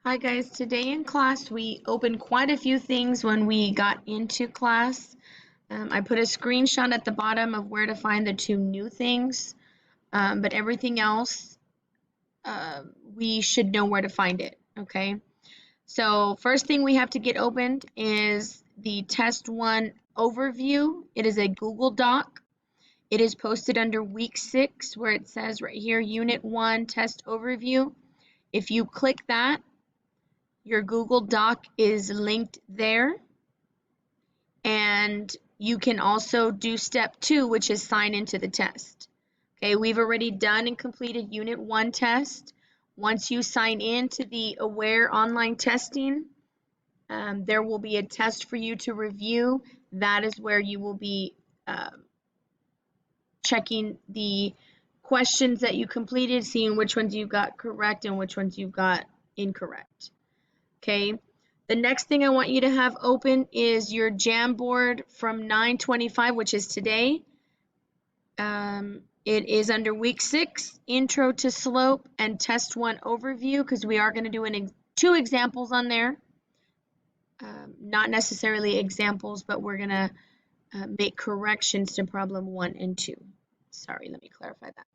Hi guys, today in class we opened quite a few things when we got into class. I put a screenshot at the bottom of where to find the two new things, but everything else we should know where to find it, okay? So first thing we have to get opened is the test 1 overview. It is a Google Doc. It is posted under week 6 where it says right here unit 1 test overview. If you click that, your Google Doc is linked there, and you can also do step 2, which is sign into the test. Okay, we've already done and completed Unit 1 test. Once you sign in to the Aware online testing, there will be a test for you to review. That is where you will be checking the questions that you completed, seeing which ones you got correct and which ones you got incorrect. Okay, the next thing I want you to have open is your Jamboard from 9/25, which is today. It is under week 6, intro to slope and test 1 overview, because we are going to do two examples on there. Not necessarily examples, but we're going to make corrections to problem 1 and 2. Sorry, let me clarify that.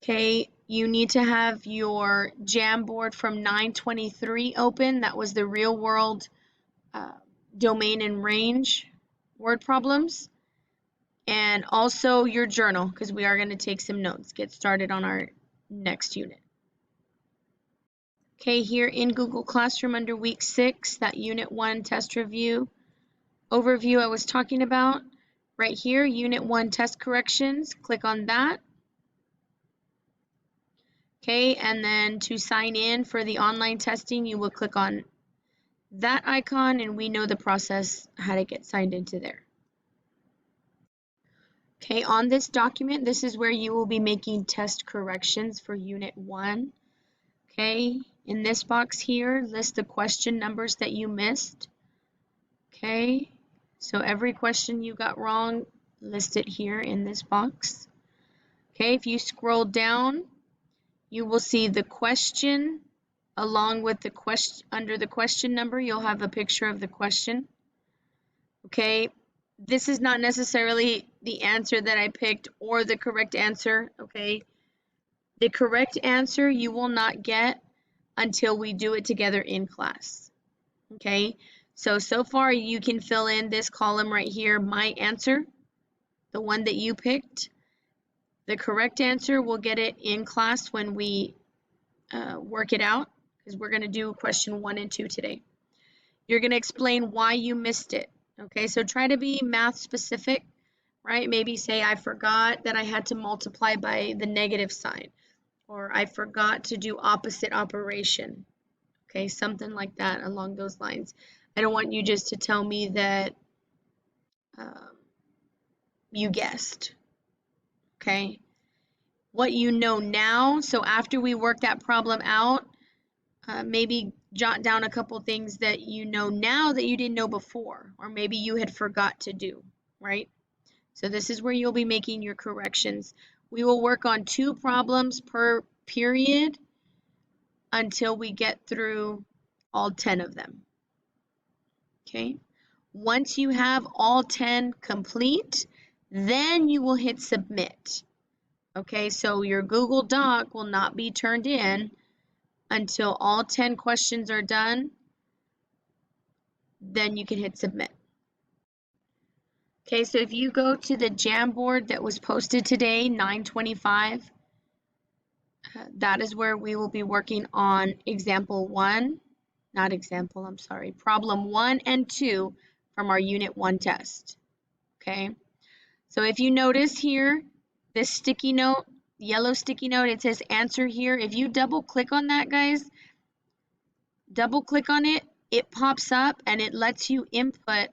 Okay, you need to have your Jamboard from 9/23 open. That was the real world domain and range word problems. And also your journal, because we are going to take some notes, get started on our next unit. Okay, here in Google Classroom under week 6, that unit 1 test review overview I was talking about, right here, unit 1 test corrections, click on that. Okay, and then to sign in for the online testing, you will click on that icon, and we know the process, how to get signed into there. Okay, on this document, this is where you will be making test corrections for Unit 1. Okay, in this box here, list the question numbers that you missed. Okay, so every question you got wrong, list it here in this box. Okay, if you scroll down, you will see the question along with the question. Under the question number, you'll have a picture of the question. Okay, this is not necessarily the answer that I picked or the correct answer, okay? The correct answer you will not get until we do it together in class, okay? So far you can fill in this column right here, my answer, the one that you picked. The correct answer, we'll get it in class when we work it out, because we're going to do question 1 and 2 today. You're going to explain why you missed it. Okay, so try to be math specific, right? Maybe say, I forgot that I had to multiply by the negative sign, or I forgot to do opposite operation. Okay, something like that along those lines. I don't want you just to tell me that you guessed. Okay, what you know now. So after we work that problem out, maybe jot down a couple things that you know now that you didn't know before, or maybe you had forgot to do, right? So this is where you'll be making your corrections. We will work on 2 problems per period until we get through all 10 of them. Okay? Once you have all 10 complete, then you will hit submit. Okay, so your Google Doc will not be turned in until all 10 questions are done. Then you can hit submit. Okay, so if you go to the Jamboard that was posted today, 9/25, that is where we will be working on problem 1 and 2 from our Unit 1 test. Okay, so if you notice here, this sticky note, yellow sticky note, it says answer here. If you double click on that, guys, double click on it, it pops up and it lets you input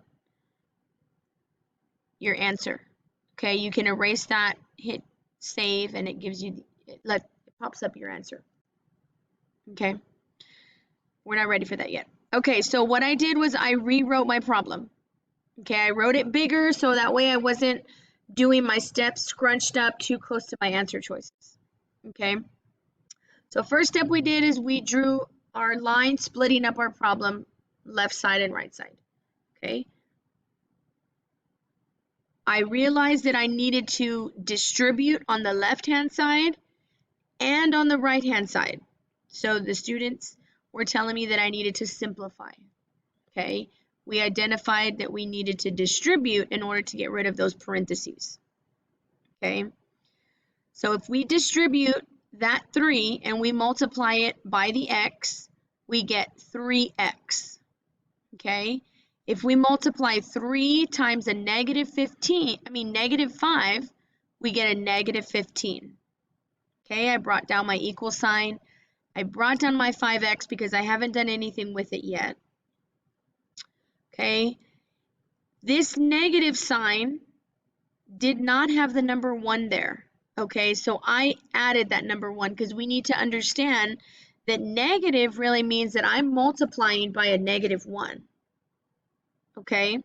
your answer. Okay, you can erase that, hit save, and it gives you, it pops up your answer. Okay, we're not ready for that yet. Okay, so what I did was I rewrote my problem. Okay, I wrote it bigger so that way I wasn't doing my steps scrunched up too close to my answer choices. Okay, so first step we did is we drew our line splitting up our problem, left side and right side, okay? I realized that I needed to distribute on the left-hand side and on the right-hand side. So the students were telling me that I needed to simplify, okay? We identified that we needed to distribute in order to get rid of those parentheses, okay? So if we distribute that 3 and we multiply it by the x, we get 3x, okay? If we multiply 3 times a negative 5, we get a negative 15. Okay, I brought down my equal sign. I brought down my 5x because I haven't done anything with it yet. Okay, this negative sign did not have the number 1 there. Okay, so I added that number 1 because we need to understand that negative really means that I'm multiplying by a negative 1. Okay,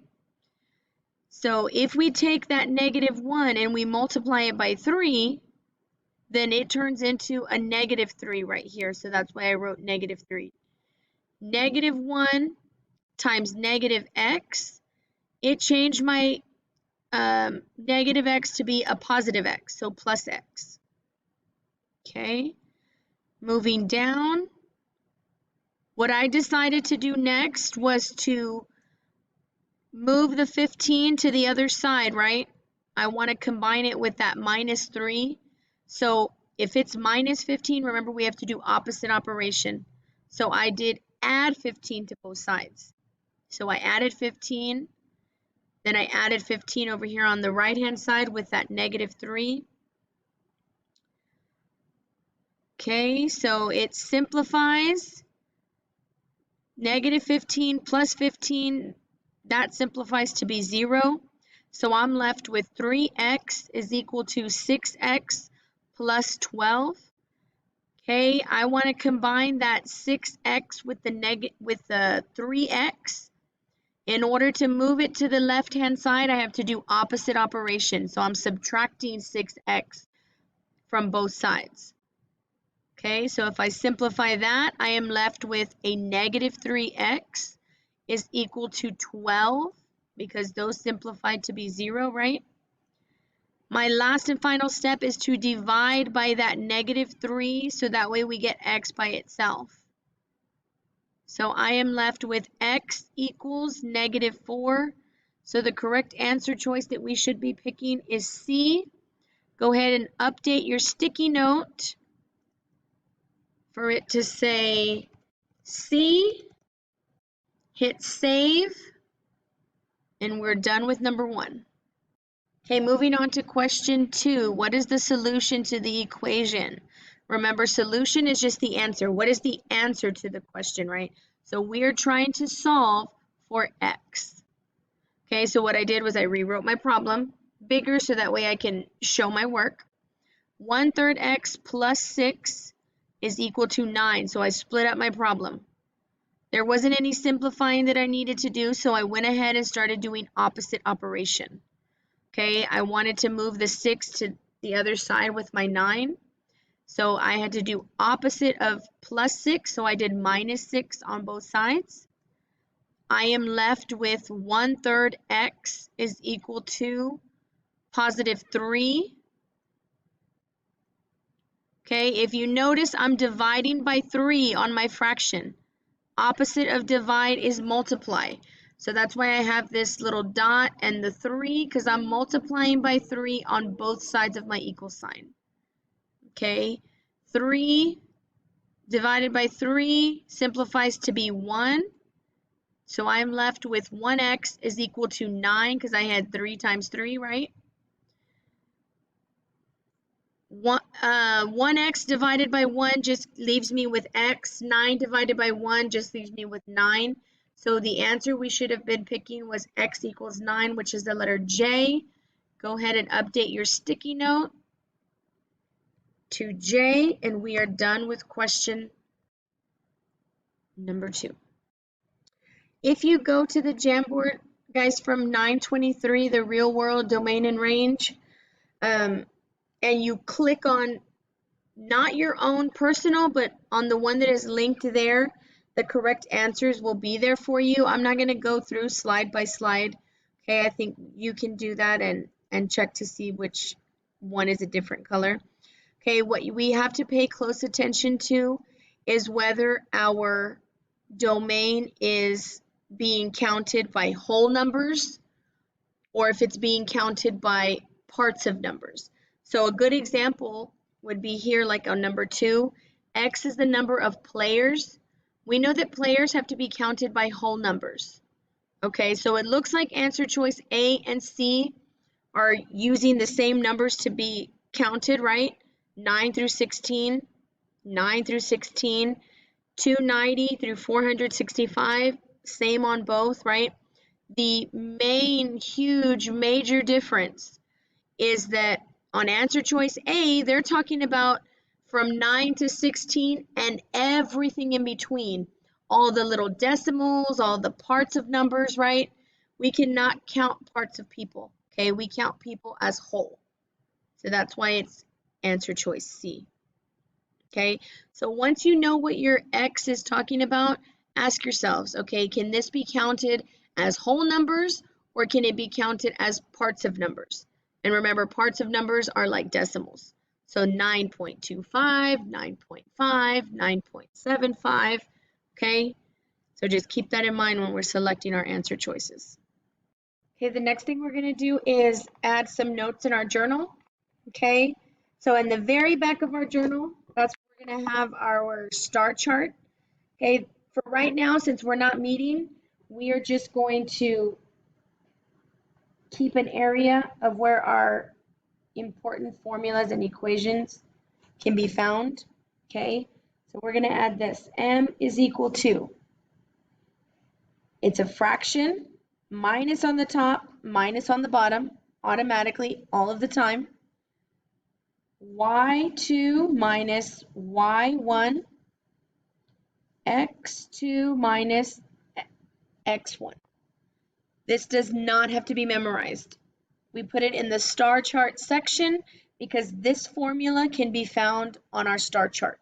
so if we take that negative 1 and we multiply it by 3, then it turns into a negative 3 right here. So that's why I wrote negative 3. Negative 1 times negative x, it changed my negative x to be a positive x, so plus x. Okay, moving down, what I decided to do next was to move the 15 to the other side, right? I want to combine it with that minus 3. So if it's minus 15, remember we have to do opposite operation. So I did add 15 to both sides. So I added 15, then I added 15 over here on the right-hand side with that negative 3. Okay, so it simplifies. Negative 15 plus 15, that simplifies to be 0. So I'm left with 3x is equal to 6x plus 12. Okay, I want to combine that 6x with the 3x. In order to move it to the left-hand side, I have to do opposite operation. So I'm subtracting 6x from both sides. Okay, so if I simplify that, I am left with a negative 3x is equal to 12 because those simplified to be 0, right? My last and final step is to divide by that negative 3 so that way we get x by itself. So I am left with x equals negative 4. So the correct answer choice that we should be picking is C. Go ahead and update your sticky note for it to say C, hit save, and we're done with number 1. Okay, moving on to question 2. What is the solution to the equation? Remember, solution is just the answer. What is the answer to the question, right? So we're trying to solve for x. Okay, so what I did was I rewrote my problem bigger so that way I can show my work. 1/3 x plus 6 is equal to 9, so I split up my problem. There wasn't any simplifying that I needed to do, so I went ahead and started doing opposite operation. Okay, I wanted to move the 6 to the other side with my 9. So I had to do opposite of plus 6, so I did minus 6 on both sides. I am left with 1/3 x is equal to positive 3. Okay, if you notice, I'm dividing by 3 on my fraction. Opposite of divide is multiply. So that's why I have this little dot and the 3 because I'm multiplying by 3 on both sides of my equal sign. Okay, 3 divided by 3 simplifies to be 1. So I'm left with 1x is equal to 9 because I had 3 times 3, right? 1x divided by 1 just leaves me with x. 9 divided by 1 just leaves me with 9. So the answer we should have been picking was x equals 9, which is the letter J. Go ahead and update your sticky note to J, and we are done with question number 2. If you go to the Jamboard, guys, from 923, the real world domain and range, and you click on not your own personal, but on the one that is linked there, the correct answers will be there for you. I'm not going to go through slide by slide. Okay, I think you can do that and check to see which one is a different color. Okay, what we have to pay close attention to is whether our domain is being counted by whole numbers or if it's being counted by parts of numbers. So a good example would be here, like on number 2, X is the number of players. We know that players have to be counted by whole numbers. Okay, so it looks like answer choice A and C are using the same numbers to be counted, right? 9 through 16, 9 through 16, 290 through 465, same on both, right? The main, huge, major difference is that on answer choice A, they're talking about from 9 to 16 and everything in between. All the little decimals, all the parts of numbers, right? We cannot count parts of people, okay? We count people as whole. So that's why it's answer choice C. Okay, so once you know what your X is talking about, ask yourselves, okay, can this be counted as whole numbers or can it be counted as parts of numbers? And remember, parts of numbers are like decimals. So 9.25, 9.5, 9.75, okay? So just keep that in mind when we're selecting our answer choices. Okay, the next thing we're going to do is add some notes in our journal, okay? So in the very back of our journal, that's where we're going to have our star chart. Okay, for right now, since we're not meeting, we are just going to keep an area of where our important formulas and equations can be found. Okay, so we're going to add this. M is equal to, it's a fraction, minus on the top, minus on the bottom, automatically all of the time. y2 minus y1, x2 minus x1. This does not have to be memorized. We put it in the star chart section because this formula can be found on our star chart.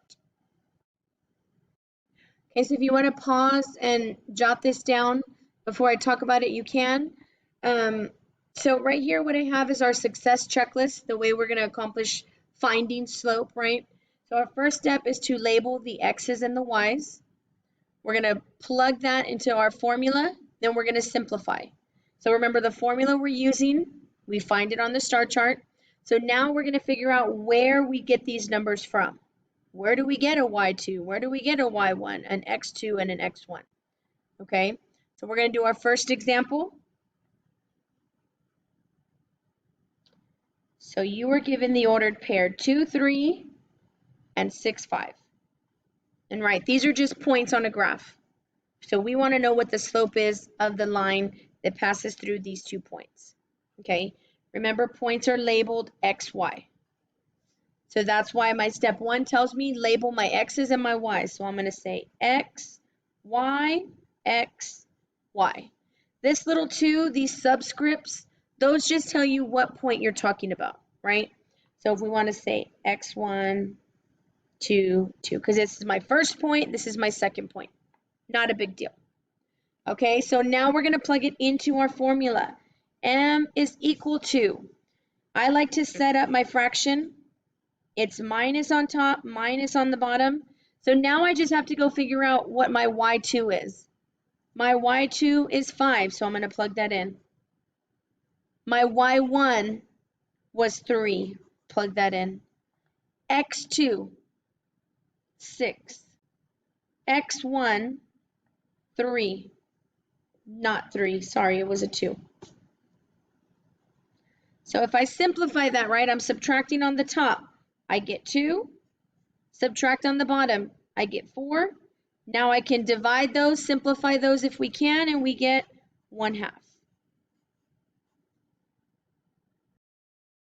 Okay, so if you want to pause and jot this down before I talk about it, you can. So right here, what I have is our success checklist, the way we're going to accomplish finding slope, right? So our first step is to label the x's and the y's. We're going to plug that into our formula, then we're going to simplify. So remember the formula we're using, we find it on the star chart. So now we're going to figure out where we get these numbers from. Where do we get a y2? Where do we get a y1, an x2, and an x1? Okay, so we're going to do our first example. So you were given the ordered pair 2, 3, and 6, 5. And right, these are just points on a graph. So we want to know what the slope is of the line that passes through these 2 points. Okay, remember points are labeled x, y. So that's why my step 1 tells me label my x's and my y's. So I'm going to say x, y, x, y. This little 2, these subscripts, those just tell you what point you're talking about, right? So if we want to say x1, 2, 2, because this is my first point, this is my second point. Not a big deal. Okay, so now we're going to plug it into our formula. M is equal to, I like to set up my fraction. It's minus on top, minus on the bottom. So now I just have to go figure out what my y2 is. My y2 is 5, so I'm going to plug that in. My y1 was 3, plug that in. x2, 6. x1, 3. Not 3, sorry, it was a 2. So if I simplify that, right, I'm subtracting on the top. I get 2. Subtract on the bottom, I get 4. Now I can divide those, simplify those if we can, and we get 1/2.